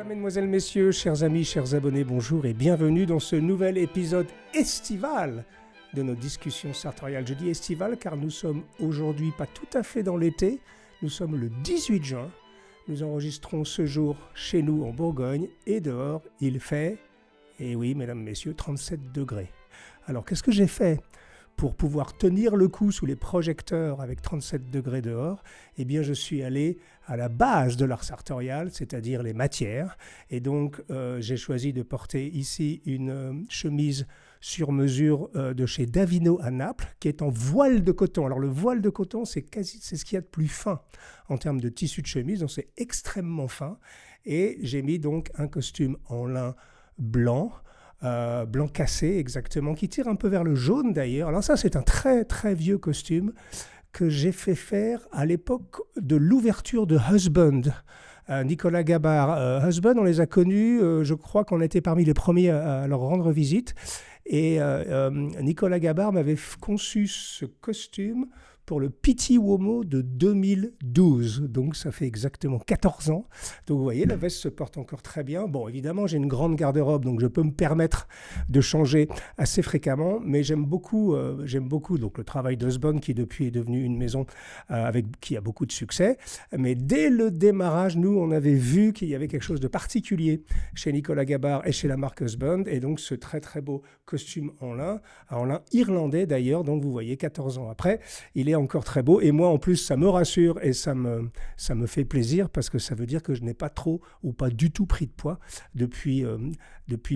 Mesdemoiselles, messieurs, chers amis, chers abonnés, bonjour et bienvenue dans ce nouvel épisode estival de nos discussions sartoriales. Je dis estival car nous sommes aujourd'hui pas tout à fait dans l'été, nous sommes le 18 juin. Nous enregistrons ce jour chez nous en Bourgogne et dehors il fait, et oui mesdames, messieurs, 37 degrés. Alors qu'est-ce que j'ai fait pour pouvoir tenir le coup sous les projecteurs avec 37 degrés dehors? Eh bien, je suis allé à la base de l'art sartorial, c'est-à-dire les matières. Et donc, j'ai choisi de porter ici une chemise sur mesure de chez Davino à Naples, qui est en voile de coton. Alors, le voile de coton, c'est ce qu'il y a de plus fin en termes de tissu de chemise, donc c'est extrêmement fin. Et j'ai mis donc un costume en lin blanc, blanc cassé exactement, qui tire un peu vers le jaune d'ailleurs. Alors ça, c'est un très très vieux costume que j'ai fait faire à l'époque de l'ouverture de Husband. Nicolas Gabard. Husband, on les a connus, je crois qu'on était parmi les premiers à leur rendre visite. Et Nicolas Gabard m'avait conçu ce costume pour le Pitti Uomo de 2012. Donc ça fait exactement 14 ans. Donc vous voyez, la veste se porte encore très bien. Bon, évidemment, j'ai une grande garde-robe, donc je peux me permettre de changer assez fréquemment. Mais j'aime beaucoup donc, le travail d'Husband, qui depuis est devenu une maison qui a beaucoup de succès. Mais dès le démarrage, nous, on avait vu qu'il y avait quelque chose de particulier chez Nicolas Gabard et chez la marque Husband. Et donc ce très très beau costume en lin irlandais d'ailleurs. Donc vous voyez, 14 ans après, il est encore très beau, et moi en plus ça me rassure et ça me fait plaisir, parce que ça veut dire que je n'ai pas trop ou pas du tout pris de poids depuis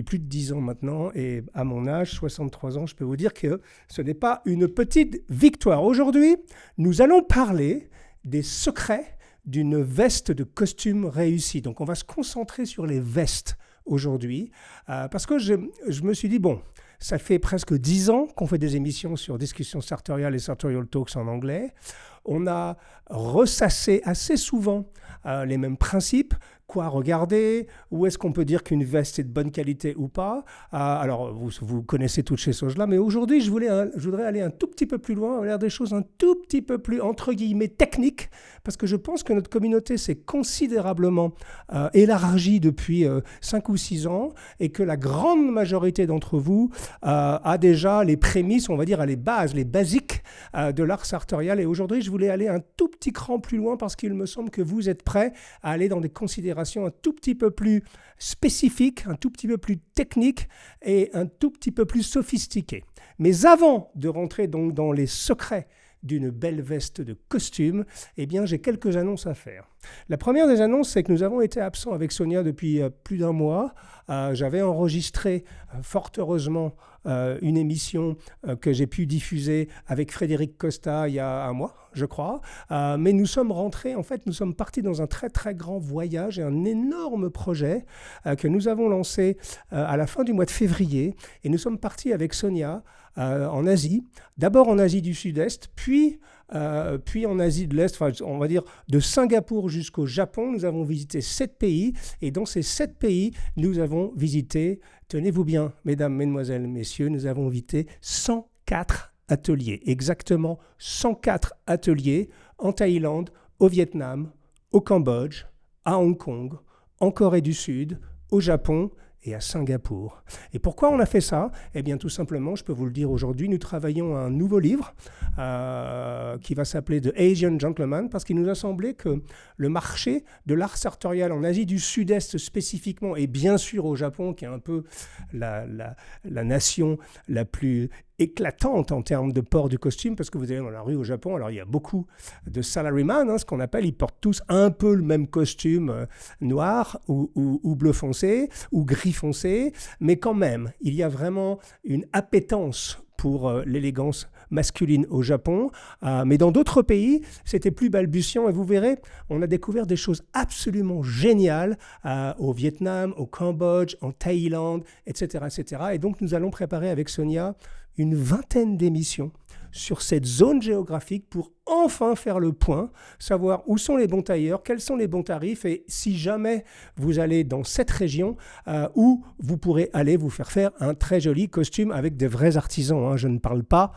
plus de 10 ans maintenant, et à mon âge, 63 ans, je peux vous dire que ce n'est pas une petite victoire. Aujourd'hui, nous allons parler des secrets d'une veste de costume réussie. Donc on va se concentrer sur les vestes aujourd'hui, parce que je me suis dit, bon, ça fait presque 10 ans qu'on fait des émissions sur discussions sartoriales et sartorial talks en anglais. On a ressassé assez souvent les mêmes principes. Quoi regarder? Où est-ce qu'on peut dire qu'une veste est de bonne qualité ou pas? Alors, vous connaissez toutes ces choses-là, mais aujourd'hui, je voudrais aller un tout petit peu plus loin, aller des choses un tout petit peu plus, entre guillemets, techniques, parce que je pense que notre communauté s'est considérablement élargie depuis 5 ou 6 ans, et que la grande majorité d'entre vous a déjà les prémices, on va dire, les bases, les basiques de l'art sartorial. Et aujourd'hui, je voulais aller un tout petit cran plus loin, parce qu'il me semble que vous êtes prêts à aller dans des considérations un tout petit peu plus spécifiques, un tout petit peu plus techniques et un tout petit peu plus sophistiquées. Mais avant de rentrer donc dans les secrets d'une belle veste de costume, eh bien, j'ai quelques annonces à faire. La première des annonces, c'est que nous avons été absents avec Sonia depuis plus d'un mois. J'avais enregistré, fort heureusement, une émission que j'ai pu diffuser avec Frédéric Costa il y a un mois, je crois. Mais nous sommes rentrés, en fait, nous sommes partis dans un très très grand voyage et un énorme projet que nous avons lancé à la fin du mois de février. Et nous sommes partis avec Sonia en Asie, d'abord en Asie du Sud-Est, puis en Asie de l'Est, enfin, on va dire de Singapour jusqu'au Japon. Nous avons visité 7 pays, et dans ces 7 pays, nous avons visité, tenez-vous bien, mesdames, mesdemoiselles, messieurs, nous avons visité 104 ateliers, exactement 104 ateliers en Thaïlande, au Vietnam, au Cambodge, à Hong Kong, en Corée du Sud, au Japon et à Singapour. Et pourquoi on a fait ça? Eh bien, tout simplement, je peux vous le dire aujourd'hui, nous travaillons à un nouveau livre qui va s'appeler The Asian Gentleman, parce qu'il nous a semblé que le marché de l'art sartorial en Asie du Sud-Est spécifiquement, et bien sûr au Japon, qui est un peu la nation la plus éclatante en termes de port du costume, parce que vous allez dans la rue au Japon, alors il y a beaucoup de salaryman, ce qu'on appelle, ils portent tous un peu le même costume noir ou bleu foncé ou gris foncé, mais quand même, il y a vraiment une appétence pour l'élégance masculine au Japon, mais dans d'autres pays, c'était plus balbutiant, et vous verrez, on a découvert des choses absolument géniales au Vietnam, au Cambodge, en Thaïlande, etc., etc. Et donc, nous allons préparer avec Sonia une vingtaine d'émissions sur cette zone géographique pour enfin faire le point, savoir où sont les bons tailleurs, quels sont les bons tarifs, et si jamais vous allez dans cette région, où vous pourrez aller vous faire un très joli costume avec des vrais artisans. Je ne parle pas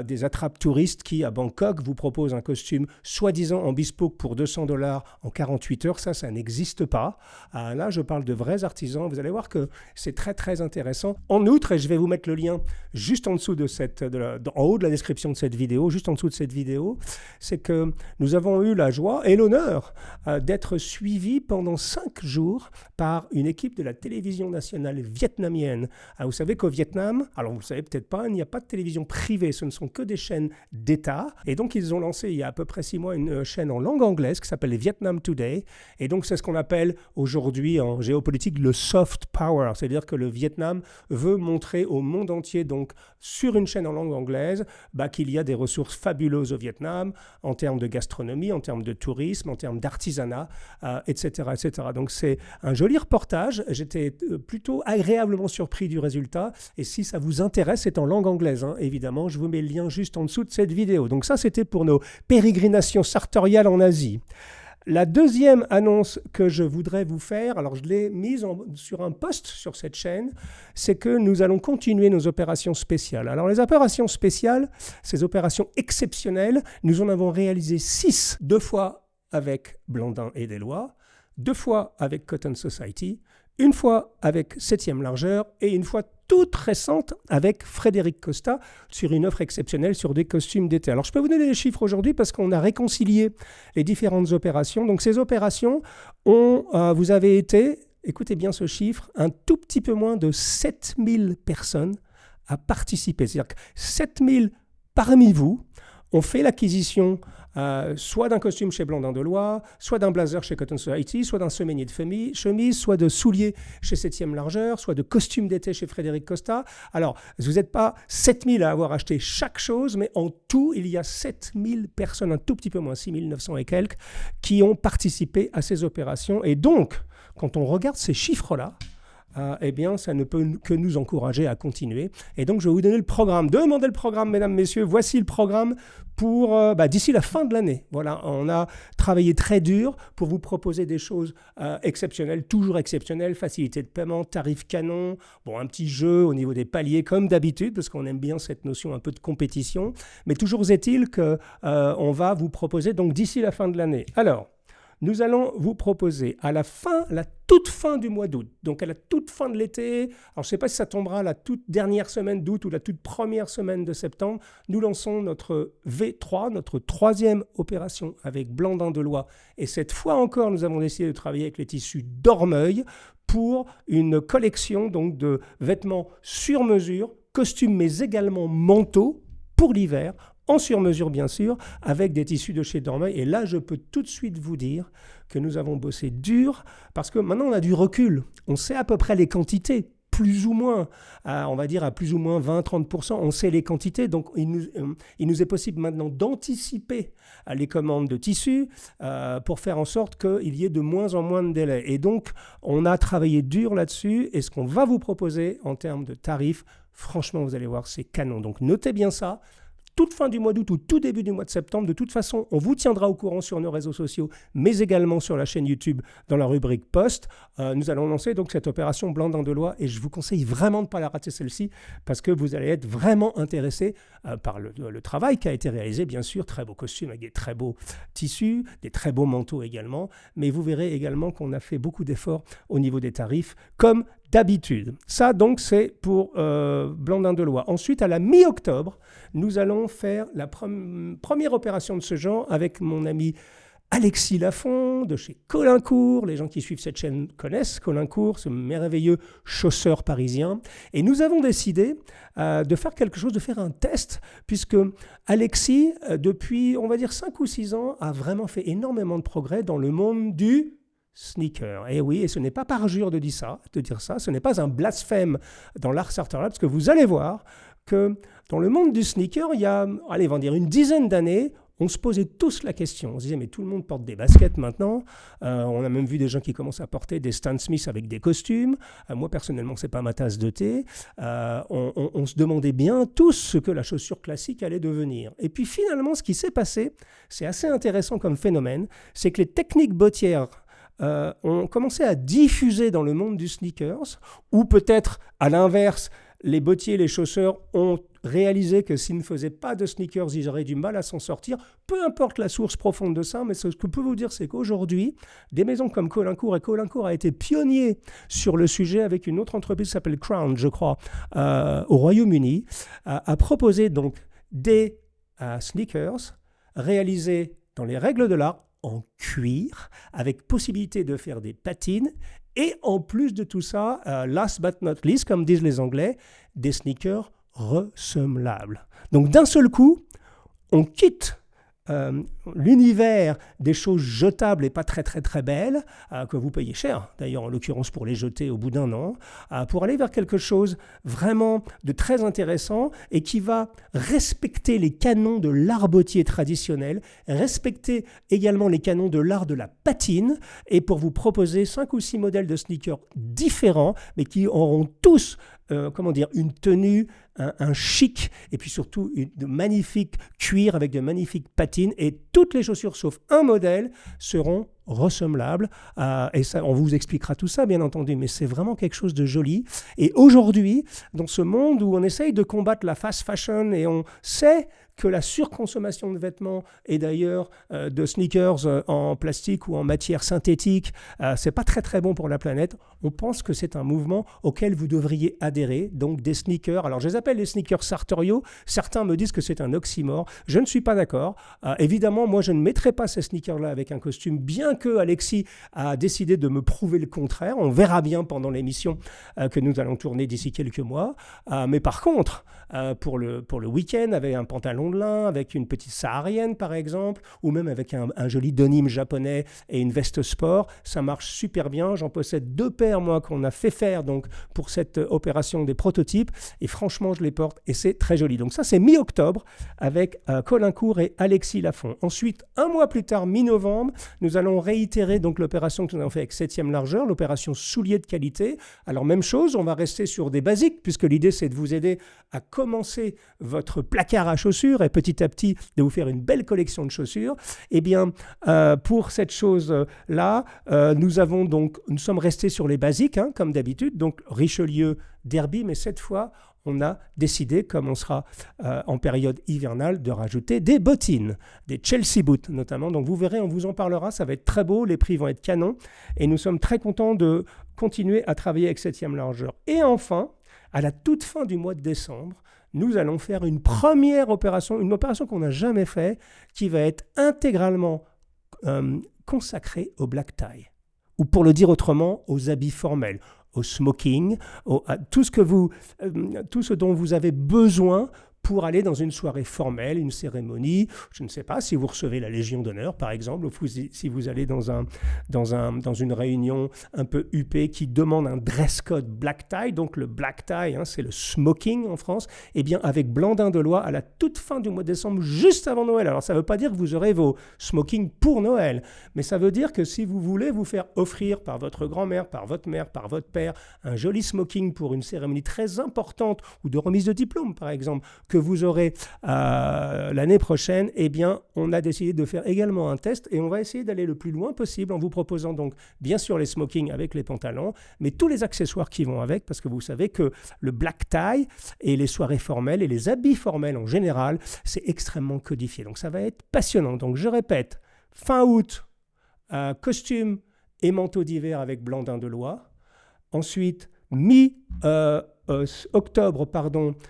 des attrapes touristes qui, à Bangkok, vous proposent un costume soi-disant en bespoke pour $200 en 48 heures. Ça n'existe pas. Là, je parle de vrais artisans. Vous allez voir que c'est très, très intéressant. En outre, et je vais vous mettre le lien juste en dessous en haut de la description de cette vidéo, juste en dessous de cette vidéo, c'est que nous avons eu la joie et l'honneur d'être suivis pendant 5 jours par une équipe de la télévision nationale vietnamienne. Vous savez qu'au Vietnam, alors vous ne le savez peut-être pas, il n'y a pas de télévision privée, ce ne sont que des chaînes d'État. Et donc ils ont lancé il y a à peu près 6 mois une chaîne en langue anglaise qui s'appelle Vietnam Today. Et donc c'est ce qu'on appelle aujourd'hui en géopolitique le soft power, c'est-à-dire que le Vietnam veut montrer au monde entier, donc sur une chaîne en langue anglaise, qu'il y a des ressources fabuleuses au Vietnam en termes de gastronomie, en termes de tourisme, en termes d'artisanat, etc., etc. Donc c'est un joli reportage. J'étais plutôt agréablement surpris du résultat. Et si ça vous intéresse, c'est en langue anglaise, évidemment. Je vous mets le lien juste en dessous de cette vidéo. Donc ça, c'était pour nos pérégrinations sartoriales en Asie. La deuxième annonce que je voudrais vous faire, alors je l'ai mise sur un post sur cette chaîne, c'est que nous allons continuer nos opérations spéciales. Alors les opérations spéciales, ces opérations exceptionnelles, nous en avons réalisé 6, 2 fois avec Blandin et Deslois, 2 fois avec Cotton Society, 1 fois avec 7e largeur et 1 fois toute récente avec Frédéric Costa sur une offre exceptionnelle sur des costumes d'été. Alors je peux vous donner les chiffres aujourd'hui parce qu'on a réconcilié les différentes opérations. Donc ces opérations vous avez été, écoutez bien ce chiffre, un tout petit peu moins de 7000 personnes à participer. C'est-à-dire que 7000 parmi vous ont fait l'acquisition soit d'un costume chez Blandin Deslois, soit d'un blazer chez Cotton Society, soit d'un semainier de chemise, soit de souliers chez 7e largeur, soit de costumes d'été chez Frédéric Costa. Alors, vous n'êtes pas 7000 à avoir acheté chaque chose, mais en tout, il y a 7000 personnes, un tout petit peu moins, 6900 et quelques, qui ont participé à ces opérations. Et donc, quand on regarde ces chiffres-là, eh bien, ça ne peut que nous encourager à continuer. Et donc, je vais vous donner le programme. Demandez le programme, mesdames, messieurs. Voici le programme pour d'ici la fin de l'année. Voilà, on a travaillé très dur pour vous proposer des choses exceptionnelles, toujours exceptionnelles, facilité de paiement, tarif canon, un petit jeu au niveau des paliers comme d'habitude, parce qu'on aime bien cette notion un peu de compétition. Mais toujours est-il qu'on va vous proposer donc d'ici la fin de l'année. Alors, nous allons vous proposer à la toute fin du mois d'août, donc à la toute fin de l'été, alors je ne sais pas si ça tombera la toute dernière semaine d'août ou la toute première semaine de septembre, nous lançons notre V3, notre 3e opération avec Blandin Deslois. Et cette fois encore, nous avons décidé de travailler avec les tissus d'Ormeuil pour une collection donc, de vêtements sur mesure, costumes mais également manteaux pour l'hiver, en sur-mesure bien sûr, avec des tissus de chez Dormeuil. Et là, je peux tout de suite vous dire que nous avons bossé dur, parce que maintenant on a du recul. On sait à peu près les quantités, plus ou moins, on va dire à plus ou moins 20-30%, on sait les quantités. Donc il nous est possible maintenant d'anticiper les commandes de tissus pour faire en sorte qu'il y ait de moins en moins de délais. Et donc, on a travaillé dur là-dessus. Et ce qu'on va vous proposer en termes de tarifs, franchement, vous allez voir, c'est canon. Donc notez bien ça. Toute fin du mois d'août ou tout début du mois de septembre. De toute façon, on vous tiendra au courant sur nos réseaux sociaux, mais également sur la chaîne YouTube dans la rubrique Post. Nous allons lancer donc cette opération Blandin Deslois et je vous conseille vraiment de ne pas la rater celle-ci parce que vous allez être vraiment intéressé par le travail qui a été réalisé, bien sûr. Très beaux costumes avec des très beaux tissus, des très beaux manteaux également. Mais vous verrez également qu'on a fait beaucoup d'efforts au niveau des tarifs, comme d'habitude. Ça, donc, c'est pour Blandin Deslois. Ensuite, à la mi-octobre, nous allons faire la première opération de ce genre avec mon ami Alexis Lafont de chez Colincourt. Les gens qui suivent cette chaîne connaissent Colincourt, ce merveilleux chausseur parisien. Et nous avons décidé de faire quelque chose, de faire un test, puisque Alexis, depuis, on va dire, 5 ou 6 ans, a vraiment fait énormément de progrès dans le monde du sneaker. Et oui, et ce n'est pas parjure de dire ça, ce n'est pas un blasphème dans l'art sartorial, parce que vous allez voir que dans le monde du sneaker, il y a, allez, on va dire une dizaine d'années, on se posait tous la question. On se disait, mais tout le monde porte des baskets maintenant. On a même vu des gens qui commencent à porter des Stan Smith avec des costumes. Moi, personnellement, ce n'est pas ma tasse de thé. On se demandait bien tous ce que la chaussure classique allait devenir. Et puis finalement, ce qui s'est passé, c'est assez intéressant comme phénomène, c'est que les techniques bottières ont commencé à diffuser dans le monde du sneakers, ou peut-être à l'inverse, les bottiers, les chausseurs ont réalisé que s'ils ne faisaient pas de sneakers, ils auraient du mal à s'en sortir. Peu importe la source profonde de ça, mais ce que je peux vous dire, c'est qu'aujourd'hui, des maisons comme Colincourt, et Colincourt a été pionnier sur le sujet avec une autre entreprise qui s'appelle Crown, je crois, au Royaume-Uni, a proposé donc des sneakers réalisés dans les règles de l'art en cuir, avec possibilité de faire des patines. Et en plus de tout ça, last but not least, comme disent les Anglais, des sneakers ressemblables. Donc d'un seul coup, on quitte l'univers des choses jetables et pas très très très belles, que vous payez cher, d'ailleurs en l'occurrence pour les jeter au bout d'un an, pour aller vers quelque chose vraiment de très intéressant et qui va respecter les canons de l'art bottier traditionnel, respecter également les canons de l'art de la patine, et pour vous proposer 5 ou 6 modèles de sneakers différents, mais qui auront tous une tenue, un chic, et puis surtout de magnifiques cuir avec de magnifiques patines, et toutes les chaussures sauf un modèle seront ressemblables, et ça, on vous expliquera tout ça bien entendu, mais c'est vraiment quelque chose de joli. Et aujourd'hui, dans ce monde où on essaye de combattre la fast fashion, et on sait que la surconsommation de vêtements et d'ailleurs de sneakers en plastique ou en matière synthétique, c'est pas très très bon pour la planète. On pense que c'est un mouvement auquel vous devriez adhérer, donc des sneakers. Alors je les appelle les sneakers sartoriaux, certains me disent que c'est un oxymore, je ne suis pas d'accord. Évidemment, moi je ne mettrai pas ces sneakers-là avec un costume, bien que Alexis a décidé de me prouver le contraire. On verra bien pendant l'émission que nous allons tourner d'ici quelques mois. Mais par contre, pour le week-end, avec un pantalon de lin, avec une petite saharienne par exemple, ou même avec un joli denim japonais et une veste sport, ça marche super bien. J'en possède 2 paires, moi, qu'on a fait faire donc, pour cette opération des prototypes, et franchement, je les porte et c'est très joli. Donc ça, c'est mi-octobre avec Colincourt et Alexis Lafont. Ensuite, un mois plus tard, mi-novembre, nous allons réitérer donc l'opération que nous avons fait avec 7e largeur, l'opération souliers de qualité. Alors même chose, on va rester sur des basiques, puisque l'idée, c'est de vous aider à commencer votre placard à chaussures et petit à petit de vous faire une belle collection de chaussures. Eh bien, pour cette chose-là, nous sommes restés sur les basiques, comme d'habitude, donc Richelieu, Derby, mais cette fois, on a décidé, comme on sera en période hivernale, de rajouter des bottines, des Chelsea boots notamment. Donc vous verrez, on vous en parlera, ça va être très beau, les prix vont être canons, et nous sommes très contents de continuer à travailler avec 7e largeur. Et enfin, à la toute fin du mois de décembre, nous allons faire une première opération, une opération qu'on n'a jamais faite, qui va être intégralement consacrée au black tie, ou pour le dire autrement, aux habits formels, au smoking, à tout ce dont vous avez besoin pour aller dans une soirée formelle, une cérémonie. Je ne sais pas si vous recevez la Légion d'honneur, par exemple, ou si vous allez dans une réunion un peu huppée qui demande un dress code black tie. Donc le black tie, c'est le smoking en France. Eh bien, avec Blandin de Loie, à la toute fin du mois de décembre, juste avant Noël. Alors, ça ne veut pas dire que vous aurez vos smokings pour Noël, mais ça veut dire que si vous voulez vous faire offrir par votre grand-mère, par votre mère, par votre père, un joli smoking pour une cérémonie très importante, ou de remise de diplôme, par exemple, que vous aurez l'année prochaine, eh bien, on a décidé de faire également un test et on va essayer d'aller le plus loin possible en vous proposant donc bien sûr les smokings avec les pantalons, mais tous les accessoires qui vont avec, parce que vous savez que le black tie et les soirées formelles et les habits formels en général, c'est extrêmement codifié. Donc ça va être passionnant. Donc je répète, fin août, costume et manteau d'hiver avec Blandin de Loie. Ensuite, octobre,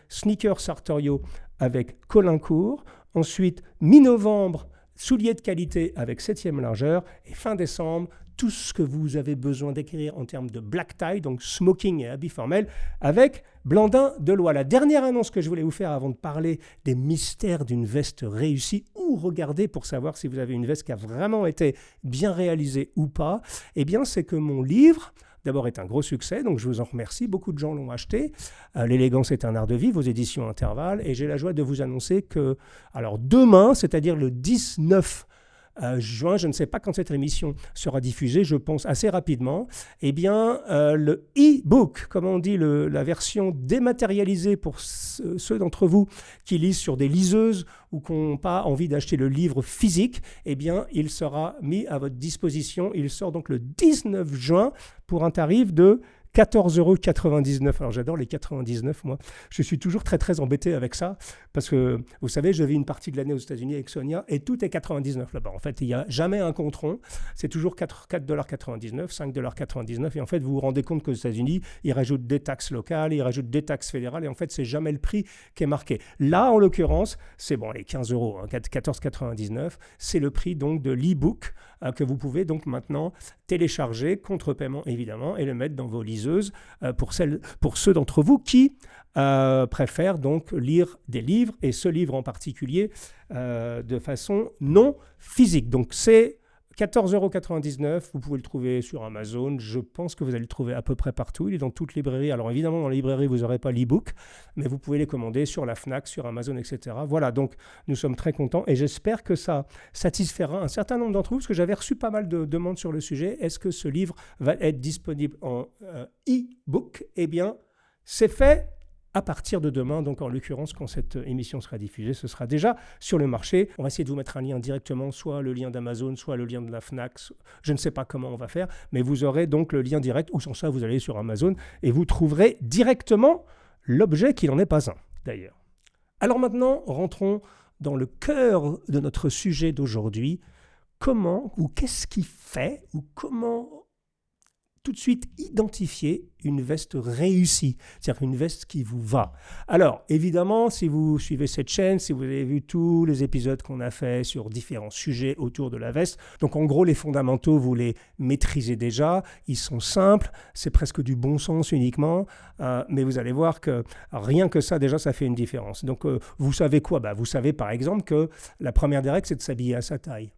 sneakers sartoriaux avec Colincourt. Ensuite, mi-novembre, souliers de qualité avec 7e largeur. Et fin décembre, tout ce que vous avez besoin d'écrire en termes de black tie, donc smoking et habits formels, avec Blandin de Loie. La dernière annonce que je voulais vous faire avant de parler des mystères d'une veste réussie, ou regarder pour savoir si vous avez une veste qui a vraiment été bien réalisée ou pas, eh bien, c'est que mon livre d'abord est un gros succès, donc je vous en remercie. Beaucoup de gens l'ont acheté. L'élégance est un art de vivre aux éditions Intervalle. Et j'ai la joie de vous annoncer que, alors demain, c'est-à-dire le 19 juin, je ne sais pas quand cette émission sera diffusée, je pense assez rapidement, eh bien, le e-book, comme on dit, la version dématérialisée pour ceux d'entre vous qui lisent sur des liseuses ou qui n'ont pas envie d'acheter le livre physique, eh bien, il sera mis à votre disposition. Il sort donc le 19 juin pour un tarif de 14,99 €. Alors j'adore les 99, moi. Je suis toujours très très embêté avec ça parce que, vous savez, je vis une partie de l'année aux États-Unis avec Sonia et tout est 99 là-bas. En fait, il n'y a jamais un compte rond. C'est toujours 4,99 $, 5,99 $. Et en fait, vous vous rendez compte qu'aux États-Unis, ils rajoutent des taxes locales, ils rajoutent des taxes fédérales et en fait, c'est jamais le prix qui est marqué. Là, en l'occurrence, c'est bon, les 15 €, 14,99 €, c'est le prix donc de l'e-book que vous pouvez donc maintenant télécharger contre paiement évidemment et le mettre dans vos liseuses pour ceux d'entre vous qui préfèrent donc lire des livres et ce livre en particulier de façon non physique. Donc c'est 14,99 €, vous pouvez le trouver sur Amazon, je pense que vous allez le trouver à peu près partout, il est dans toutes les librairies. Alors évidemment dans les librairies vous n'aurez pas l'e-book, mais vous pouvez les commander sur la Fnac, sur Amazon, etc. Voilà, donc nous sommes très contents et j'espère que ça satisfera un certain nombre d'entre vous, parce que j'avais reçu pas mal de demandes sur le sujet. Est-ce que ce livre va être disponible en e-book? Eh bien, c'est fait. À partir de demain, donc en l'occurrence, quand cette émission sera diffusée, ce sera déjà sur le marché. On va essayer de vous mettre un lien directement, soit le lien d'Amazon, soit le lien de la Fnac. Je ne sais pas comment on va faire, mais vous aurez donc le lien direct, ou sans ça, vous allez sur Amazon et vous trouverez directement l'objet qui n'en est pas un, d'ailleurs. Alors maintenant, rentrons dans le cœur de notre sujet d'aujourd'hui. Comment ou qu'est-ce qui fait ou comment tout de suite identifier une veste réussie, c'est-à-dire une veste qui vous va. Alors, évidemment, si vous suivez cette chaîne, si vous avez vu tous les épisodes qu'on a fait sur différents sujets autour de la veste, donc en gros, les fondamentaux, vous les maîtrisez déjà, ils sont simples, c'est presque du bon sens uniquement, mais vous allez voir que rien que ça, déjà, ça fait une différence. Donc, vous savez quoi? Vous savez, par exemple, que la première des règles, c'est de s'habiller à sa taille.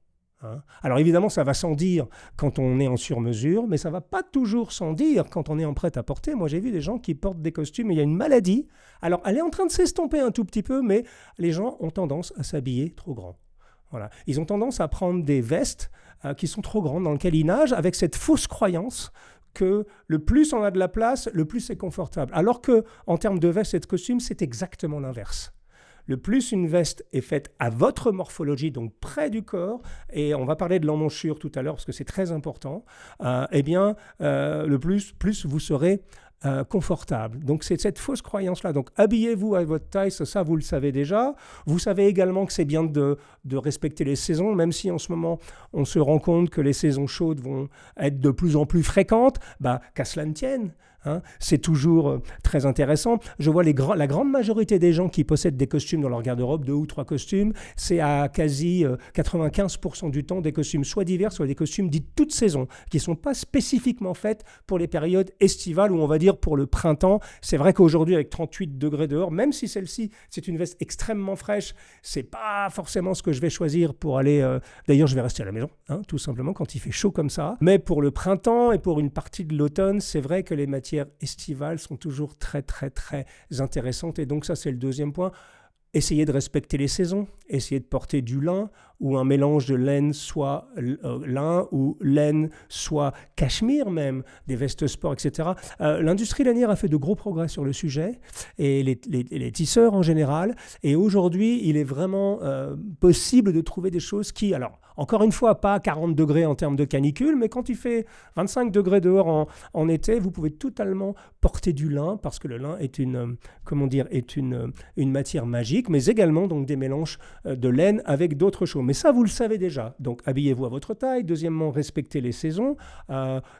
Alors évidemment, ça va sans dire quand on est en sur-mesure, mais ça ne va pas toujours sans dire quand on est en prêt-à-porter. Moi, j'ai vu des gens qui portent des costumes et il y a une maladie. Alors, elle est en train de s'estomper un tout petit peu, mais les gens ont tendance à s'habiller trop grand. Voilà. Ils ont tendance à prendre des vestes qui sont trop grandes, dans lesquelles ils nagent, avec cette fausse croyance que le plus on a de la place, le plus c'est confortable. Alors qu'en termes de veste et de costume, c'est exactement l'inverse. Le plus une veste est faite à votre morphologie, donc près du corps, et on va parler de l'emmanchure tout à l'heure parce que c'est très important, le plus vous serez confortable. Donc c'est cette fausse croyance-là. Donc habillez-vous à votre taille, ça vous le savez déjà. Vous savez également que c'est bien de respecter les saisons, même si en ce moment on se rend compte que les saisons chaudes vont être de plus en plus fréquentes, qu'à cela ne tienne. C'est toujours très intéressant. Je vois la grande majorité des gens qui possèdent des costumes dans leur garde-robe, 2 ou 3 costumes, c'est à quasi 95% du temps des costumes soit d'hiver, soit des costumes dits toute saison, qui ne sont pas spécifiquement faits pour les périodes estivales ou on va dire pour le printemps. C'est vrai qu'aujourd'hui avec 38 degrés dehors, même si celle-ci c'est une veste extrêmement fraîche, c'est pas forcément ce que je vais choisir pour aller... D'ailleurs je vais rester à la maison, tout simplement quand il fait chaud comme ça. Mais pour le printemps et pour une partie de l'automne, c'est vrai que les matières estivales sont toujours très très très intéressantes et donc ça c'est le deuxième point. Essayez de respecter les saisons, essayez de porter du lin ou un mélange de laine, soit lin ou laine, soit cachemire même, des vestes sport, etc. L'industrie lanière a fait de gros progrès sur le sujet et les tisseurs en général. Et aujourd'hui, il est vraiment possible de trouver des choses qui, alors encore une fois, pas 40 degrés en termes de canicule, mais quand il fait 25 degrés dehors en été, vous pouvez totalement porter du lin parce que le lin est une matière magique, mais également donc des mélanges de laine avec d'autres choses. Mais ça, vous le savez déjà. Donc, habillez-vous à votre taille. Deuxièmement, respectez les saisons.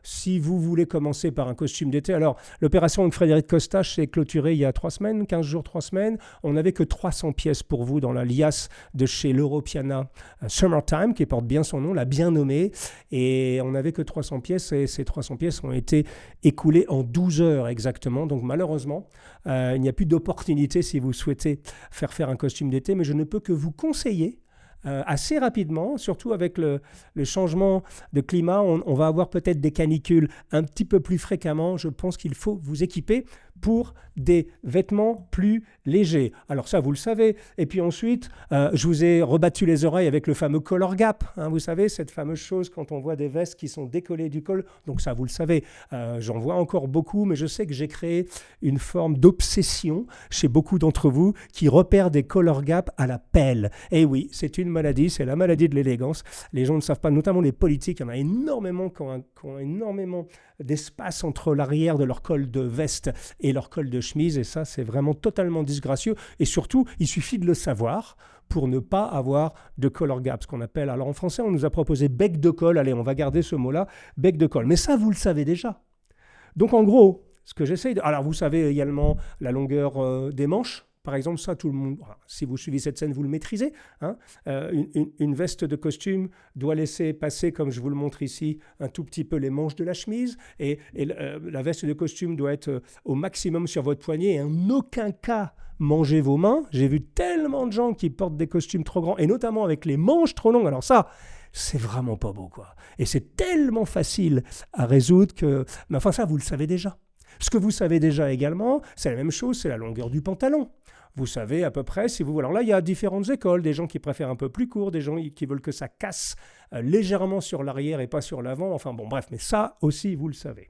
Si vous voulez commencer par un costume d'été, alors l'opération avec Frédéric Costache s'est clôturée il y a 3 semaines, 15 jours, 3 semaines. On n'avait que 300 pièces pour vous dans la liasse de chez l'Europiana Summertime, qui porte bien son nom, l'a bien nommé. Et on n'avait que 300 pièces et ces 300 pièces ont été écoulées en 12 heures exactement. Donc, malheureusement, il n'y a plus d'opportunité si vous souhaitez faire un costume d'été, mais je ne peux que vous conseiller assez rapidement, surtout avec le changement de climat, on va avoir peut-être des canicules un petit peu plus fréquemment. Je pense qu'il faut vous équiper pour des vêtements plus légers. Alors ça, vous le savez. Et puis ensuite, je vous ai rebattu les oreilles avec le fameux collar gap. Hein, vous savez, cette fameuse chose quand on voit des vestes qui sont décollées du col. Donc ça, vous le savez. J'en vois encore beaucoup, mais je sais que j'ai créé une forme d'obsession chez beaucoup d'entre vous qui repèrent des collar gap à la pelle. Et oui, c'est une maladie, c'est la maladie de l'élégance. Les gens ne savent pas, notamment les politiques, il y en a énormément qui ont énormément d'espace entre l'arrière de leur col de veste et leur col de chemise, et ça, c'est vraiment totalement disgracieux. Et surtout, il suffit de le savoir pour ne pas avoir de collar gap, ce qu'on appelle, alors en français, on nous a proposé bec de col, allez, on va garder ce mot-là, bec de col. Mais ça, vous le savez déjà. Donc en gros, ce que j'essaye de... Alors vous savez également la longueur des manches. Par exemple, ça, tout le monde, si vous suivez cette scène, vous le maîtrisez. Hein, une veste de costume doit laisser passer, comme je vous le montre ici, un tout petit peu les manches de la chemise. Et la veste de costume doit être au maximum sur votre poignet et en aucun cas manger vos mains. J'ai vu tellement de gens qui portent des costumes trop grands, et notamment avec les manches trop longues. Alors ça, c'est vraiment pas beau, quoi. Et c'est tellement facile à résoudre que... Mais enfin, ça, vous le savez déjà. Ce que vous savez déjà également, c'est la même chose, c'est la longueur du pantalon. Vous savez à peu près si vous... Alors là, il y a différentes écoles, des gens qui préfèrent un peu plus court, des gens qui veulent que ça casse légèrement sur l'arrière et pas sur l'avant. Enfin bon, bref, mais ça aussi, vous le savez.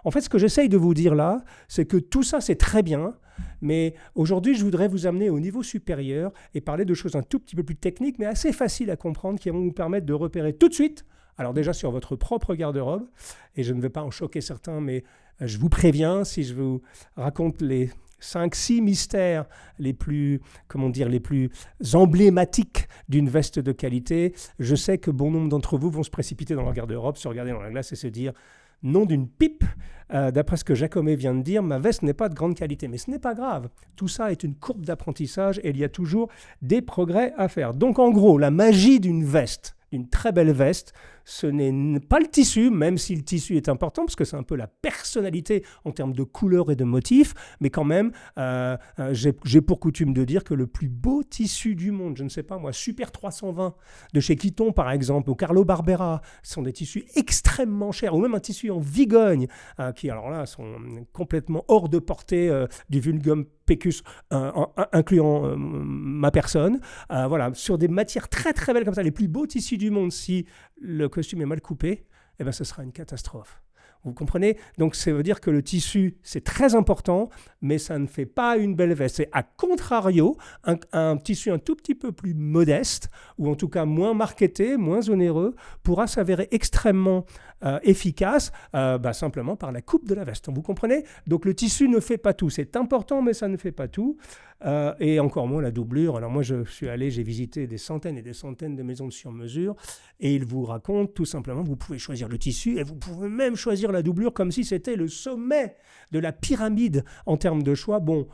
En fait, ce que j'essaye de vous dire là, c'est que tout ça, c'est très bien, mais aujourd'hui, je voudrais vous amener au niveau supérieur et parler de choses un tout petit peu plus techniques, mais assez faciles à comprendre, qui vont vous permettre de repérer tout de suite, alors déjà sur votre propre garde-robe, et je ne vais pas en choquer certains, mais je vous préviens, si je vous raconte les 5-6 mystères les plus emblématiques d'une veste de qualité, je sais que bon nombre d'entre vous vont se précipiter dans leur garde-robe, se regarder dans la glace et se dire « nom d'une pipe, d'après ce que Jacomet vient de dire, ma veste n'est pas de grande qualité ». Mais ce n'est pas grave, tout ça est une courbe d'apprentissage et il y a toujours des progrès à faire. Donc en gros, la magie d'une veste, d'une très belle veste, ce n'est pas le tissu, même si le tissu est important, parce que c'est un peu la personnalité en termes de couleur et de motifs, mais quand même, j'ai pour coutume de dire que le plus beau tissu du monde, je ne sais pas moi, Super 320 de chez Kiton par exemple, ou Carlo Barbera, ce sont des tissus extrêmement chers, ou même un tissu en Vigogne, qui alors là sont complètement hors de portée du vulgum pecus, incluant ma personne, voilà, sur des matières très très belles comme ça, les plus beaux tissus du monde. Si le costume est mal coupé, eh ben, ce sera une catastrophe. Vous comprenez? Donc, ça veut dire que le tissu, c'est très important, mais ça ne fait pas une belle veste. C'est à contrario, un tissu un tout petit peu plus modeste, ou en tout cas moins marketé, moins onéreux, pourra s'avérer extrêmement efficace, simplement par la coupe de la veste. Vous comprenez? Donc, le tissu ne fait pas tout. C'est important, mais ça ne fait pas tout. Et encore moins la doublure. Alors moi, j'ai visité des centaines et des centaines de maisons de sur-mesure, et ils vous racontent tout simplement, vous pouvez choisir le tissu, et vous pouvez même choisir la doublure comme si c'était le sommet de la pyramide en termes de choix. Bon,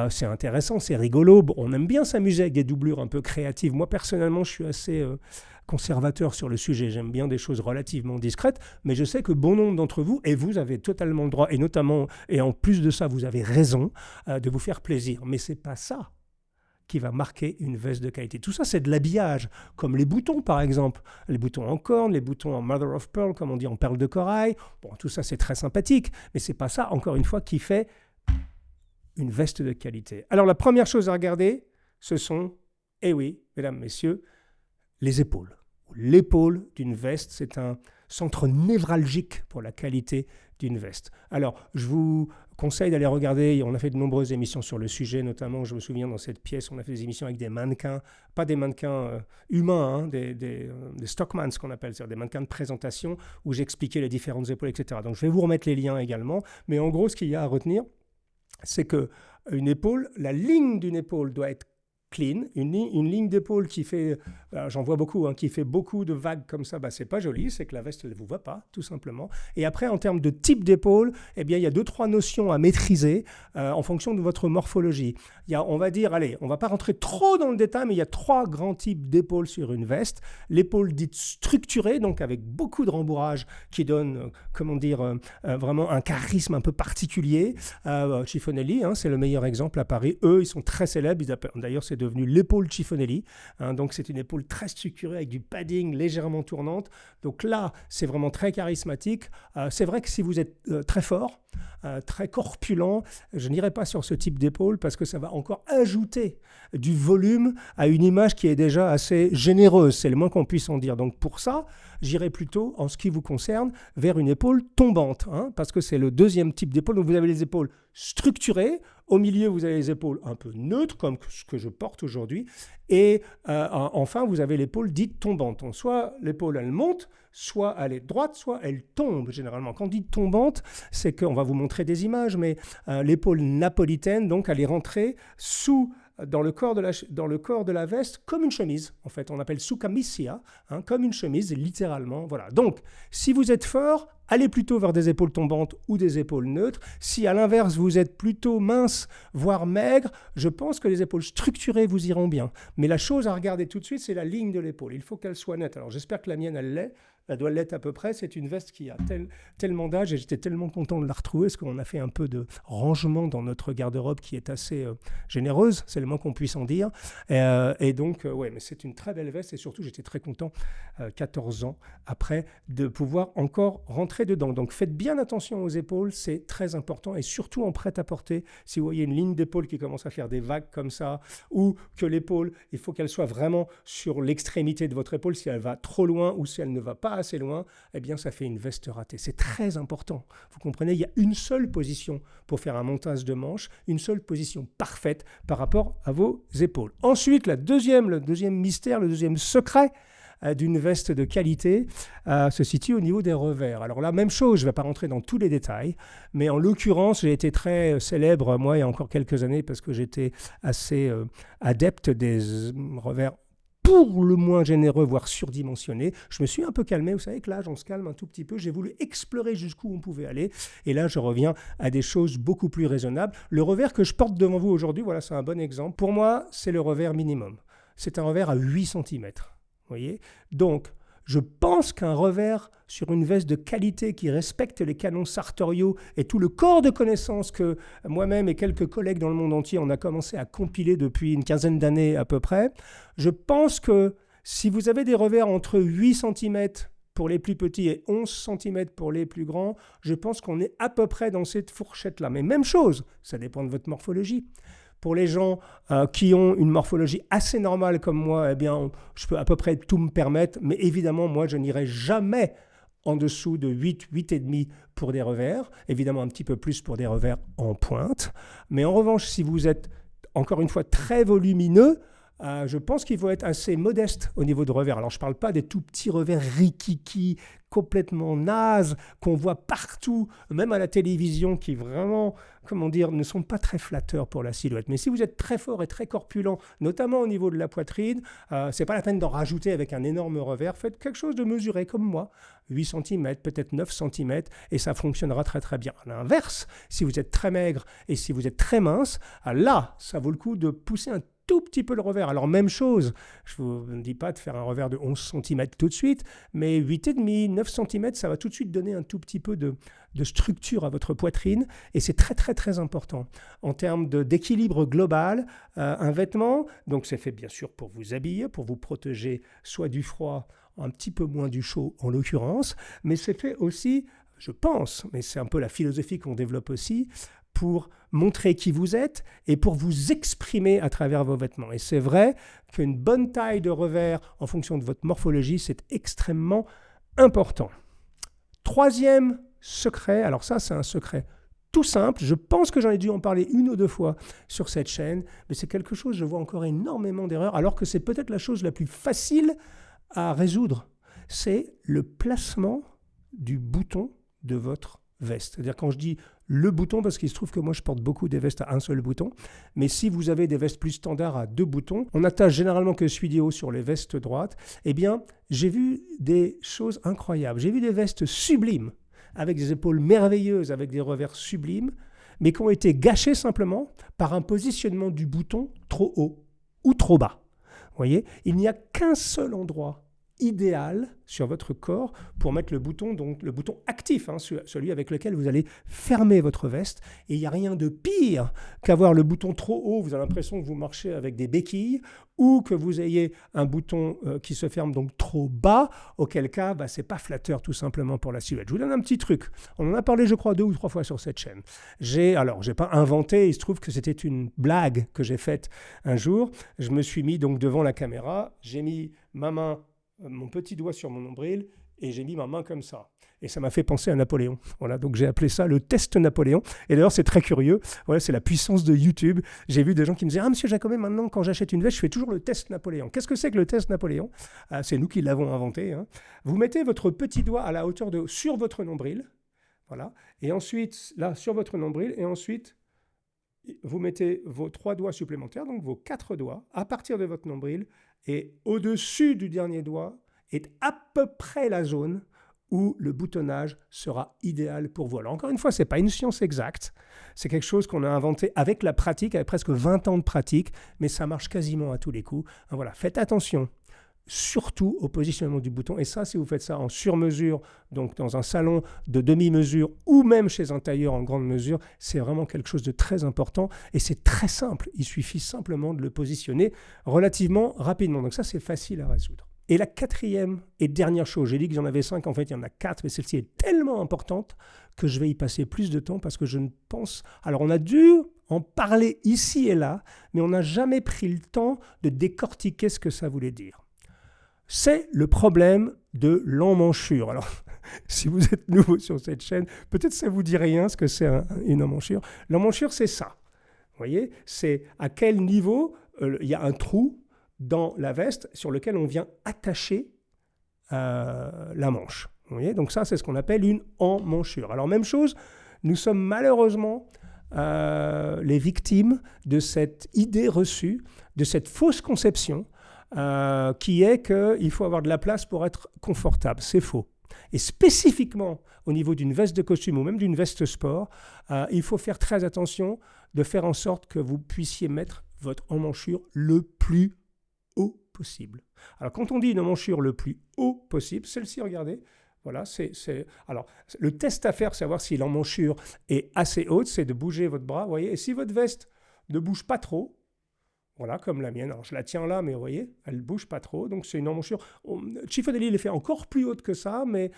c'est intéressant, c'est rigolo. Bon, on aime bien s'amuser avec des doublures un peu créatives. Moi, personnellement, je suis assez conservateur sur le sujet. J'aime bien des choses relativement discrètes, mais je sais que bon nombre d'entre vous, et vous avez totalement le droit, et notamment, et en plus de ça, vous avez raison de vous faire plaisir. Mais c'est pas ça qui va marquer une veste de qualité. Tout ça, c'est de l'habillage, comme les boutons, par exemple. Les boutons en corne, les boutons en mother of pearl, comme on dit, en perle de corail. Bon, tout ça, c'est très sympathique, mais c'est pas ça, encore une fois, qui fait une veste de qualité. Alors, la première chose à regarder, ce sont, eh oui, mesdames, messieurs, les épaules. L'épaule d'une veste, c'est un centre névralgique pour la qualité d'une veste. Alors, je vous conseille d'aller regarder, on a fait de nombreuses émissions sur le sujet, notamment, je me souviens, dans cette pièce, on a fait des émissions avec des mannequins, pas des mannequins humains, hein, des stockmans, ce qu'on appelle, c'est-à-dire des mannequins de présentation, où j'expliquais les différentes épaules, etc. Donc, je vais vous remettre les liens également, mais en gros, ce qu'il y a à retenir, c'est qu'une épaule, la ligne d'une épaule doit être clean, une ligne d'épaule qui fait, j'en vois beaucoup, hein, qui fait beaucoup de vagues comme ça, c'est pas joli, c'est que la veste ne vous va pas, tout simplement. Et après, en termes de type d'épaule, eh bien, il y a 2-3 notions à maîtriser en fonction de votre morphologie. On va dire, allez, on va pas rentrer trop dans le détail, mais il y a 3 grands types d'épaules sur une veste. L'épaule dite structurée, donc avec beaucoup de rembourrage, qui donne, vraiment un charisme un peu particulier. Chiffonelli, hein, c'est le meilleur exemple à Paris. Eux, ils sont très célèbres. D'ailleurs, c'est devenue l'épaule Cifonelli. Donc c'est une épaule très structurée avec du padding légèrement tournante. Donc là, c'est vraiment très charismatique. C'est vrai que si vous êtes très fort, très corpulent, je n'irai pas sur ce type d'épaule parce que ça va encore ajouter du volume à une image qui est déjà assez généreuse, c'est le moins qu'on puisse en dire. Donc pour ça, j'irai plutôt, en ce qui vous concerne, vers une épaule tombante, parce que c'est le deuxième type d'épaule. Donc vous avez les épaules structurées, au milieu vous avez les épaules un peu neutres, comme ce que je porte aujourd'hui, et enfin vous avez l'épaule dite tombante. Donc, soit l'épaule elle monte, soit elle est droite, soit elle tombe généralement. Quand on dit tombante, c'est qu'on va vous montrer des images, mais l'épaule napolitaine, donc elle est rentrée dans le corps de la veste comme une chemise. En fait, on appelle sous camicia, comme une chemise, littéralement. Voilà. Donc, si vous êtes fort, allez plutôt vers des épaules tombantes ou des épaules neutres. Si à l'inverse, vous êtes plutôt mince, voire maigre, je pense que les épaules structurées vous iront bien. Mais la chose à regarder tout de suite, c'est la ligne de l'épaule. Il faut qu'elle soit nette. Alors, j'espère que la mienne, elle l'est. Elle doit l'être à peu près. C'est une veste qui a tellement d'âge et j'étais tellement content de la retrouver parce qu'on a fait un peu de rangement dans notre garde-robe qui est assez généreuse, c'est le moins qu'on puisse en dire. Et donc, ouais, mais c'est une très belle veste et surtout, j'étais très content, 14 ans après, de pouvoir encore rentrer dedans. Donc, faites bien attention aux épaules, c'est très important et surtout en prêt-à-porter. Si vous voyez une ligne d'épaule qui commence à faire des vagues comme ça ou que l'épaule, il faut qu'elle soit vraiment sur l'extrémité de votre épaule. Si elle va trop loin ou si elle ne va pas assez loin, eh bien ça fait une veste ratée. C'est très important. Vous comprenez, il y a une seule position pour faire un montage de manches, une seule position parfaite par rapport à vos épaules. Ensuite, le deuxième mystère, le deuxième secret d'une veste de qualité se situe au niveau des revers. Alors là, même chose, je ne vais pas rentrer dans tous les détails, mais en l'occurrence, j'ai été très célèbre, moi, il y a encore quelques années, parce que j'étais assez adepte des revers pour le moins généreux, voire surdimensionné. Je me suis un peu calmé. Vous savez que l'âge, on se calme un tout petit peu. J'ai voulu explorer jusqu'où on pouvait aller. Et là, je reviens à des choses beaucoup plus raisonnables. Le revers que je porte devant vous aujourd'hui, voilà, c'est un bon exemple. Pour moi, c'est le revers minimum. C'est un revers à 8 cm. Vous voyez ? Donc, je pense qu'un revers sur une veste de qualité qui respecte les canons sartoriaux et tout le corps de connaissances que moi-même et quelques collègues dans le monde entier, on a commencé à compiler depuis une quinzaine d'années à peu près, je pense que si vous avez des revers entre 8 cm pour les plus petits et 11 cm pour les plus grands, je pense qu'on est à peu près dans cette fourchette-là. Mais même chose, ça dépend de votre morphologie. Pour les gens qui ont une morphologie assez normale comme moi, eh bien, je peux à peu près tout me permettre. Mais évidemment, moi, je n'irai jamais en dessous de 8, 8,5 pour des revers. Évidemment, un petit peu plus pour des revers en pointe. Mais en revanche, si vous êtes, encore une fois, très volumineux, je pense qu'il faut être assez modeste au niveau de revers. Alors, je ne parle pas des tout petits revers rikiki, complètement nazes, qu'on voit partout, même à la télévision, qui vraiment, comment dire, ne sont pas très flatteurs pour la silhouette. Mais si vous êtes très fort et très corpulent, notamment au niveau de la poitrine, ce n'est pas la peine d'en rajouter avec un énorme revers. Faites quelque chose de mesuré comme moi, 8 cm, peut-être 9 cm, et ça fonctionnera très très bien. À l'inverse, si vous êtes très maigre et si vous êtes très mince, là, ça vaut le coup de pousser un tout petit peu le revers. Alors même chose, je ne vous dis pas de faire un revers de 11 cm tout de suite, mais 8,5, 9 cm, ça va tout de suite donner un tout petit peu de structure à votre poitrine, et c'est très très très important. En termes d'équilibre global, un vêtement, donc c'est fait bien sûr pour vous habiller, pour vous protéger soit du froid, un petit peu moins du chaud en l'occurrence, mais c'est fait aussi, je pense, mais c'est un peu la philosophie qu'on développe aussi, pour montrer qui vous êtes et pour vous exprimer à travers vos vêtements. Et c'est vrai qu'une bonne taille de revers en fonction de votre morphologie, c'est extrêmement important. Troisième secret, alors ça c'est un secret tout simple, je pense que j'en ai dû en parler une ou deux fois sur cette chaîne, mais c'est quelque chose, je vois encore énormément d'erreurs, alors que c'est peut-être la chose la plus facile à résoudre. C'est le placement du bouton de votre veste. C'est-à-dire quand je dis le bouton, parce qu'il se trouve que moi je porte beaucoup des vestes à un seul bouton, mais si vous avez des vestes plus standards à 2 boutons, on attache généralement que ce vidéo sur les vestes droites, eh bien j'ai vu des choses incroyables. J'ai vu des vestes sublimes, avec des épaules merveilleuses, avec des revers sublimes, mais qui ont été gâchées simplement par un positionnement du bouton trop haut ou trop bas. Vous voyez, il n'y a qu'un seul endroit idéal sur votre corps pour mettre le bouton, donc le bouton actif, hein, celui avec lequel vous allez fermer votre veste. Et il n'y a rien de pire qu'avoir le bouton trop haut, vous avez l'impression que vous marchez avec des béquilles, ou que vous ayez un bouton qui se ferme donc trop bas, auquel cas, c'est pas flatteur tout simplement pour la silhouette. Je vous donne un petit truc. On en a parlé, je crois, 2 ou 3 fois sur cette chaîne. J'ai pas inventé, il se trouve que c'était une blague que j'ai faite un jour. Je me suis mis donc devant la caméra, j'ai mis ma main, mon petit doigt sur mon nombril, et j'ai mis ma main comme ça. Et ça m'a fait penser à Napoléon. Voilà, donc j'ai appelé ça le test Napoléon. Et d'ailleurs, c'est très curieux. Voilà, c'est la puissance de YouTube. J'ai vu des gens qui me disaient « Ah, monsieur Jacomet, maintenant, quand j'achète une veste, je fais toujours le test Napoléon. » Qu'est-ce que c'est que le test Napoléon ? C'est nous qui l'avons inventé. Hein. Vous mettez votre petit doigt à la hauteur sur votre nombril. Voilà. Et ensuite, là, sur votre nombril. Et ensuite, vous mettez vos 3 doigts supplémentaires, donc vos 4 doigts, à partir de votre nombril. Et au-dessus du dernier doigt est à peu près la zone où le boutonnage sera idéal pour vous. Alors encore une fois, ce n'est pas une science exacte, c'est quelque chose qu'on a inventé avec la pratique, avec presque 20 ans de pratique, mais ça marche quasiment à tous les coups. Voilà, faites attention, surtout au positionnement du bouton. Et ça, si vous faites ça en sur-mesure, donc dans un salon de demi-mesure ou même chez un tailleur en grande mesure, c'est vraiment quelque chose de très important et c'est très simple. Il suffit simplement de le positionner relativement rapidement. Donc ça, c'est facile à résoudre. Et la 4e et dernière chose, j'ai dit qu'il y en avait 5, en fait il y en a 4, mais celle-ci est tellement importante que je vais y passer plus de temps parce que je ne pense... Alors on a dû en parler ici et là, mais on n'a jamais pris le temps de décortiquer ce que ça voulait dire. C'est le problème de l'emmanchure. Alors, si vous êtes nouveau sur cette chaîne, peut-être ça ne vous dit rien ce que c'est une emmanchure. L'emmanchure, c'est ça. Vous voyez, c'est à quel niveau il y a un trou dans la veste sur lequel on vient attacher la manche. Vous voyez, donc ça, c'est ce qu'on appelle une emmanchure. Alors, même chose, nous sommes malheureusement les victimes de cette idée reçue, de cette fausse conception qui est qu'il faut avoir de la place pour être confortable. C'est faux. Et spécifiquement au niveau d'une veste de costume ou même d'une veste sport, il faut faire très attention de faire en sorte que vous puissiez mettre votre emmanchure le plus haut possible. Alors, quand on dit une emmanchure le plus haut possible, celle-ci, regardez, voilà, alors, le test à faire, savoir si l'emmanchure est assez haute, c'est de bouger votre bras, vous voyez, et si votre veste ne bouge pas trop, voilà, comme la mienne, alors je la tiens là, mais vous voyez, elle ne bouge pas trop, donc c'est une emmanchure. Chiffon-Daly les fait encore plus haute que ça, mais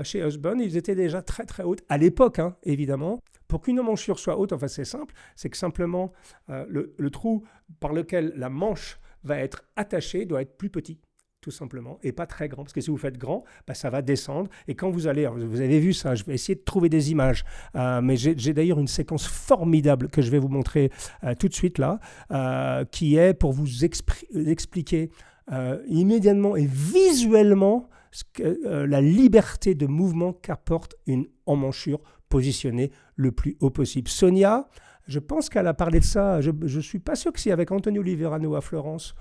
chez Husband, ils étaient déjà très très hautes, à l'époque, hein, évidemment. Pour qu'une emmanchure soit haute, enfin c'est simple, c'est que simplement le trou par lequel la manche va être attachée doit être plus petit, tout simplement, et pas très grand, parce que si vous faites grand, ça va descendre, et quand vous allez, vous avez vu ça, je vais essayer de trouver des images, mais j'ai d'ailleurs une séquence formidable que je vais vous montrer tout de suite là, qui est pour vous expliquer immédiatement et visuellement la liberté de mouvement qu'apporte une emmanchure positionnée le plus haut possible. Sonia, je pense qu'elle a parlé de ça, je ne suis pas sûr que c'est avec Antonio Liverano à Florence,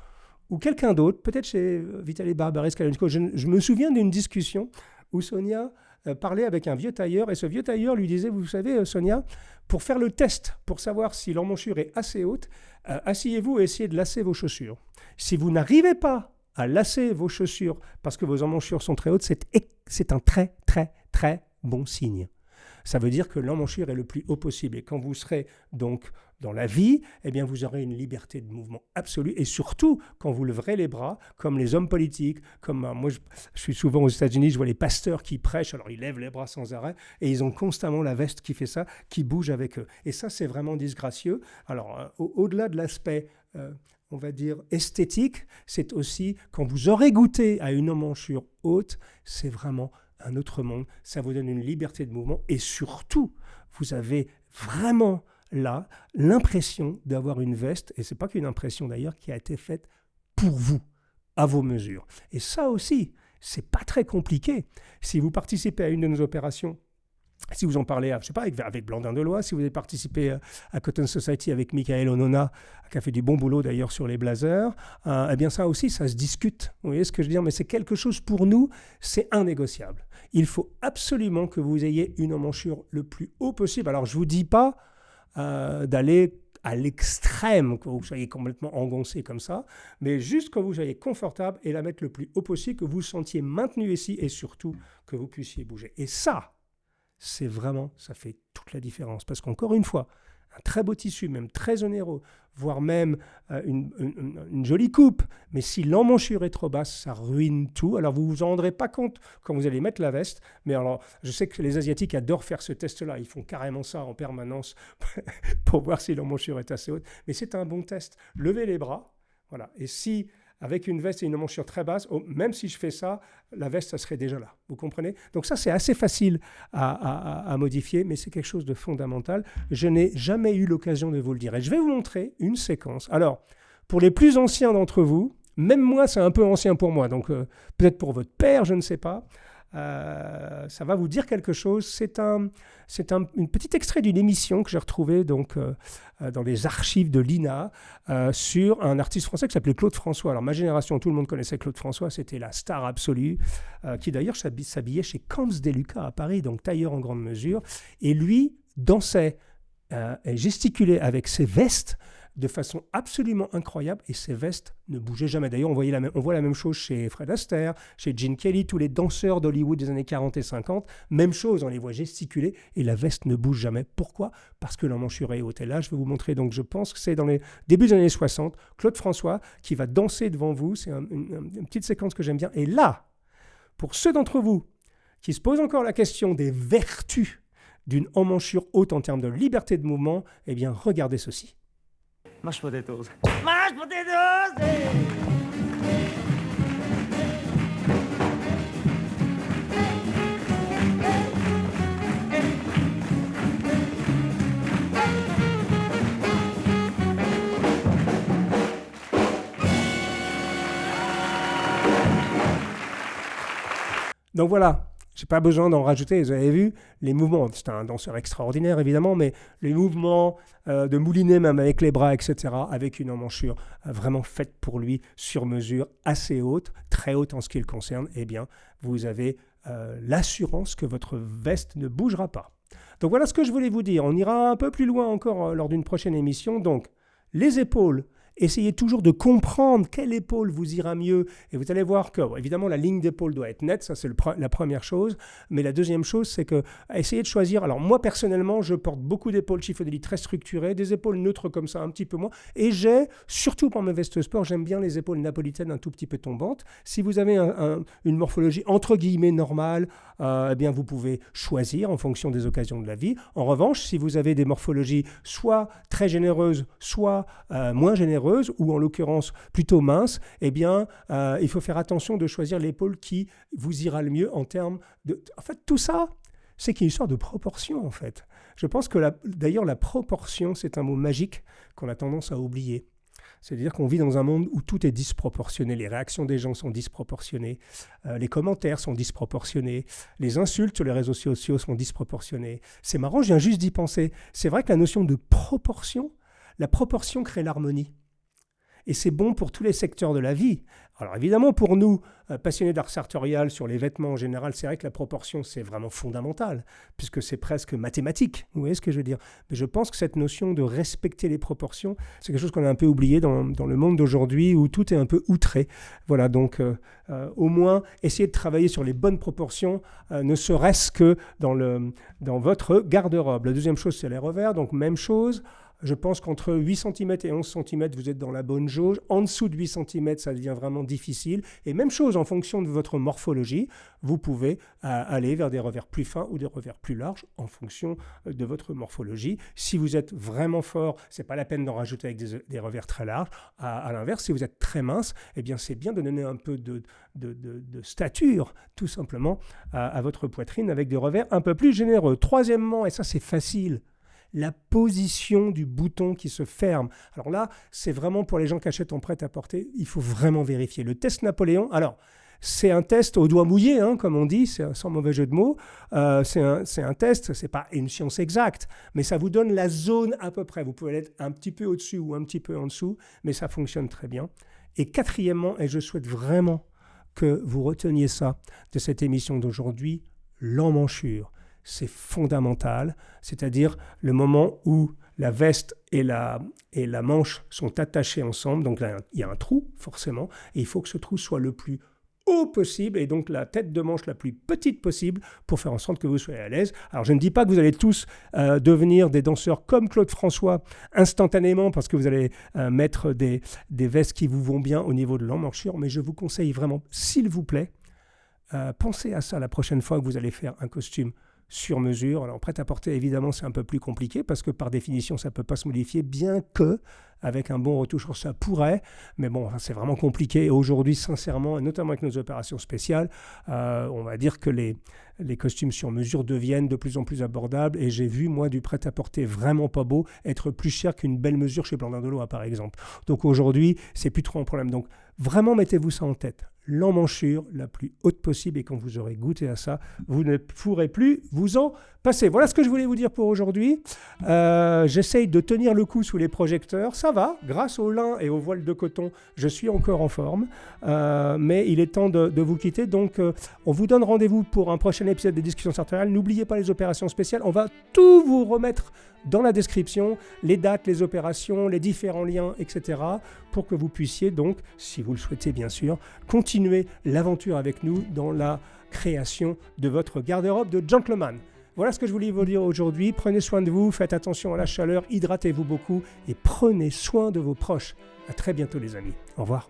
ou quelqu'un d'autre, peut-être chez Vitaly Barbares, je me souviens d'une discussion où Sonia parlait avec un vieux tailleur, et ce vieux tailleur lui disait, vous savez Sonia, pour faire le test, pour savoir si l'emmanchure est assez haute, asseyez-vous et essayez de lasser vos chaussures. Si vous n'arrivez pas à lasser vos chaussures parce que vos emmanchures sont très hautes, c'est un très très très bon signe. Ça veut dire que l'emmanchure est le plus haut possible. Et quand vous serez donc dans la vie, eh bien vous aurez une liberté de mouvement absolue. Et surtout, quand vous leverez les bras, comme les hommes politiques, comme moi je suis souvent aux États-Unis, je vois les pasteurs qui prêchent, alors ils lèvent les bras sans arrêt, et ils ont constamment la veste qui fait ça, qui bouge avec eux. Et ça, c'est vraiment disgracieux. Alors, au-delà de l'aspect... on va dire esthétique, c'est aussi quand vous aurez goûté à une emmanchure haute, c'est vraiment un autre monde, ça vous donne une liberté de mouvement et surtout, vous avez vraiment là l'impression d'avoir une veste, et ce n'est pas qu'une impression d'ailleurs, qui a été faite pour vous, à vos mesures. Et ça aussi, ce n'est pas très compliqué. Si vous participez à une de nos opérations, si vous en parlez, je sais pas, avec Blandin Deloy, si vous avez participé à Cotton Society avec Michael Onona, qui a fait du bon boulot d'ailleurs sur les blazers, eh bien ça aussi, ça se discute. Vous voyez ce que je veux dire? Mais c'est quelque chose pour nous, c'est indnégociable. Il faut absolument que vous ayez une emmanchure le plus haut possible. Alors je ne vous dis pas d'aller à l'extrême, que vous soyez complètement engoncé comme ça, mais juste que vous soyez confortable et la mettre le plus haut possible, que vous vous sentiez maintenu ici et surtout que vous puissiez bouger. Et ça, ça fait toute la différence. Parce qu'encore une fois, un très beau tissu, même très onéreux, voire même une jolie coupe, mais si l'emmanchure est trop basse, ça ruine tout. Alors vous vous en rendrez pas compte quand vous allez mettre la veste, mais alors je sais que les Asiatiques adorent faire ce test-là, ils font carrément ça en permanence pour voir si l'emmanchure est assez haute, mais c'est un bon test. Levez les bras, voilà, et si avec une veste et une emmanchure très basse, même si je fais ça, la veste, ça serait déjà là. Vous comprenez? Donc ça, c'est assez facile à modifier, mais c'est quelque chose de fondamental. Je n'ai jamais eu l'occasion de vous le dire. Et je vais vous montrer une séquence. Alors, pour les plus anciens d'entre vous, même moi, c'est un peu ancien pour moi, donc peut-être pour votre père, je ne sais pas. Ça va vous dire quelque chose. C'est un petit extrait d'une émission que j'ai retrouvée donc, dans les archives de l'INA sur un artiste français qui s'appelait Claude François. Alors ma génération, tout le monde connaissait Claude François, c'était la star absolue, qui d'ailleurs s'habillait chez Camps Deluca à Paris, donc tailleur en grande mesure. Et lui dansait et gesticulait avec ses vestes de façon absolument incroyable, et ces vestes ne bougeaient jamais. D'ailleurs, on voit la même chose chez Fred Astaire, chez Gene Kelly, tous les danseurs d'Hollywood des années 40 et 50, même chose, on les voit gesticuler, et la veste ne bouge jamais. Pourquoi? Parce que l'emmanchure est haute. Et là, je vais vous montrer, donc je pense que c'est dans les débuts des années 60, Claude François qui va danser devant vous, c'est une petite séquence que j'aime bien. Et là, pour ceux d'entre vous qui se posent encore la question des vertus d'une emmanchure haute en termes de liberté de mouvement, eh bien, regardez ceci. Mashed potatoes. Mashed potatoes! Donc voilà, je n'ai pas besoin d'en rajouter, vous avez vu, les mouvements, c'est un danseur extraordinaire évidemment, mais les mouvements de mouliner même avec les bras, etc., avec une emmanchure vraiment faite pour lui, sur mesure, assez haute, très haute en ce qui le concerne, eh bien, vous avez l'assurance que votre veste ne bougera pas. Donc voilà ce que je voulais vous dire, on ira un peu plus loin encore lors d'une prochaine émission, donc les épaules. Essayez toujours de comprendre quelle épaule vous ira mieux. Et vous allez voir que, évidemment, la ligne d'épaule doit être nette. Ça, c'est la première chose. Mais la deuxième chose, c'est que essayez de choisir. Alors, moi, personnellement, je porte beaucoup d'épaules Chiffon-Daly très structurées, des épaules neutres comme ça, un petit peu moins. Et j'ai, surtout pour mes vestes sport, j'aime bien les épaules napolitaines un tout petit peu tombantes. Si vous avez une morphologie entre guillemets normale, eh bien, vous pouvez choisir en fonction des occasions de la vie. En revanche, si vous avez des morphologies soit très généreuses, soit moins généreuses, ou en l'occurrence plutôt mince, eh bien, il faut faire attention de choisir l'épaule qui vous ira le mieux en termes de... En fait, tout ça, c'est qu'il y a une histoire de proportion, en fait. Je pense que, d'ailleurs, la proportion, c'est un mot magique qu'on a tendance à oublier. C'est-à-dire qu'on vit dans un monde où tout est disproportionné. Les réactions des gens sont disproportionnées, les commentaires sont disproportionnés, les insultes sur les réseaux sociaux sont disproportionnées. C'est marrant, je viens juste d'y penser. C'est vrai que la notion de proportion, la proportion crée l'harmonie. Et c'est bon pour tous les secteurs de la vie. Alors évidemment, pour nous, passionnés d'art sartorial sur les vêtements en général, c'est vrai que la proportion, c'est vraiment fondamental, puisque c'est presque mathématique. Vous voyez ce que je veux dire? Mais je pense que cette notion de respecter les proportions, c'est quelque chose qu'on a un peu oublié dans le monde d'aujourd'hui, où tout est un peu outré. Voilà, donc au moins, essayez de travailler sur les bonnes proportions, ne serait-ce que dans votre garde-robe. La deuxième chose, c'est les revers, donc même chose. Je pense qu'entre 8 cm et 11 cm, vous êtes dans la bonne jauge. En dessous de 8 cm, ça devient vraiment difficile. Et même chose, en fonction de votre morphologie, vous pouvez aller vers des revers plus fins ou des revers plus larges en fonction de votre morphologie. Si vous êtes vraiment fort, ce n'est pas la peine d'en rajouter avec des revers très larges. À l'inverse, si vous êtes très mince, eh bien, c'est bien de donner un peu de stature, tout simplement, à votre poitrine avec des revers un peu plus généreux. Troisièmement, et ça c'est facile, la position du bouton qui se ferme. Alors là, c'est vraiment pour les gens qui achètent en prêt-à-porter, il faut vraiment vérifier. Le test Napoléon, alors, c'est un test au doigt mouillé, hein, comme on dit, c'est sans mauvais jeu de mots. C'est un test, ce n'est pas une science exacte, mais ça vous donne la zone à peu près. Vous pouvez être un petit peu au-dessus ou un petit peu en dessous, mais ça fonctionne très bien. Et quatrièmement, et je souhaite vraiment que vous reteniez ça de cette émission d'aujourd'hui, l'emmanchure. C'est fondamental, c'est-à-dire le moment où la veste et la manche sont attachées ensemble, donc là, il y a un trou, forcément, et il faut que ce trou soit le plus haut possible, et donc la tête de manche la plus petite possible pour faire en sorte que vous soyez à l'aise. Alors, je ne dis pas que vous allez tous devenir des danseurs comme Claude François instantanément, parce que vous allez mettre des vestes qui vous vont bien au niveau de l'emmanchure, mais je vous conseille vraiment, s'il vous plaît, pensez à ça la prochaine fois que vous allez faire un costume sur mesure. Alors, prêt-à-porter, évidemment, c'est un peu plus compliqué parce que par définition, ça ne peut pas se modifier, bien que avec un bon retoucheur, ça pourrait. Mais bon, c'est vraiment compliqué. Et aujourd'hui, sincèrement, et notamment avec nos opérations spéciales, on va dire que les costumes sur mesure deviennent de plus en plus abordables. Et j'ai vu, moi, du prêt-à-porter vraiment pas beau être plus cher qu'une belle mesure chez Blandin de Loire, par exemple. Donc aujourd'hui, c'est plus trop un problème. Donc vraiment, mettez-vous ça en tête. L'emmanchure la plus haute possible, et quand vous aurez goûté à ça, vous ne pourrez plus vous en passer. Voilà ce que je voulais vous dire pour aujourd'hui. J'essaye de tenir le coup sous les projecteurs. Ça va, grâce au lin et au voile de coton, je suis encore en forme. Mais il est temps de vous quitter. Donc, on vous donne rendez-vous pour un prochain épisode des Discussions Sartoriales. N'oubliez pas les opérations spéciales. On va tout vous remettre dans la description, les dates, les opérations, les différents liens, etc. pour que vous puissiez donc, si vous le souhaitez bien sûr, continuer l'aventure avec nous dans la création de votre garde-robe de gentleman. Voilà ce que je voulais vous dire aujourd'hui. Prenez soin de vous, faites attention à la chaleur, hydratez-vous beaucoup et prenez soin de vos proches. À très bientôt les amis. Au revoir.